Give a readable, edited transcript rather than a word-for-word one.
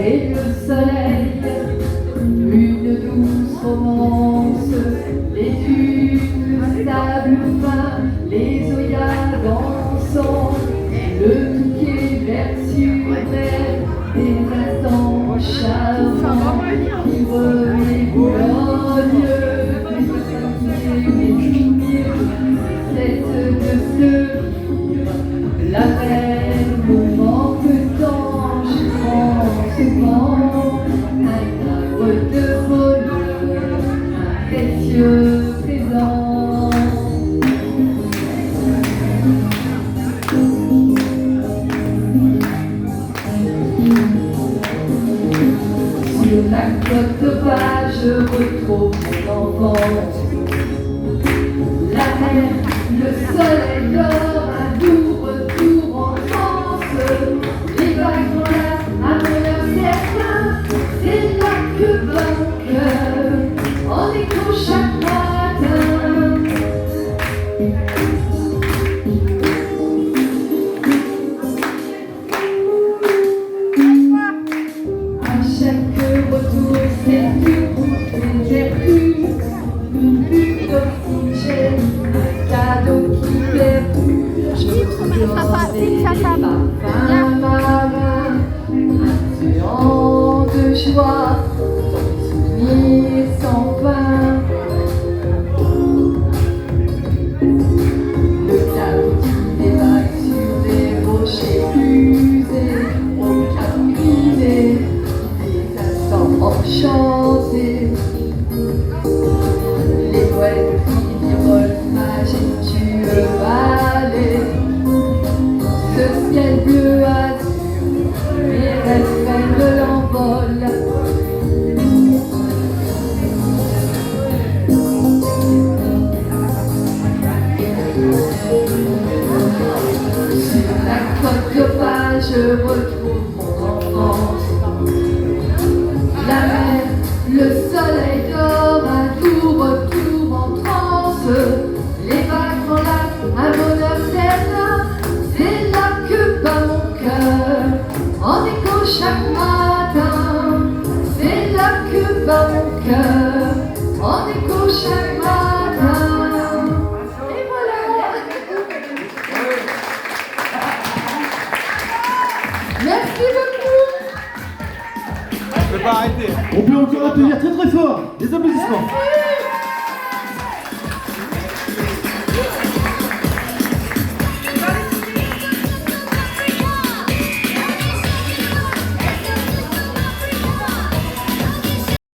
et le soleil, une douce romance, les dunes, le sable fin, les œillades dansant, le touquet vert sur mer, des instants charmants, vivre les boulognes, cette de ce, la mer me manque tant, je prends souvent un arbre de bonheur, un précieux présent. Sur la côte de bas, je retrouve mon enfance. La mer, le soleil d'or, un doux retour en France. Les vagues dans l'air, un bonheur certain, c'est là que bat mon cœur, en écho chaque matin. À chaque retour, c'est une vertu, une bulle d'oxygène, un cadeau qui perdure. Je retrouve des parfums marins, un géant de joie, souvenir sans fin. Le clapotis des vagues sur des rochers usés, aucun brisé, des instants enchantés. Les poètes qui volent majestueux vallées, ce ciel bleu azur, mes rêves de l'envol. Sur la côte de bas, je retrouve mon enfance. La mer, le soleil d'or, un doux retour en transe. Les vagues dans l'air, un bonheur certain, c'est là que bat mon cœur, en écho chaque matin. C'est là que bat mon cœur, en écho chaque matin. Et voilà. Merci beaucoup. Je peux pas arrêter. On peut encore applaudir très très fort. Des applaudissements. Merci.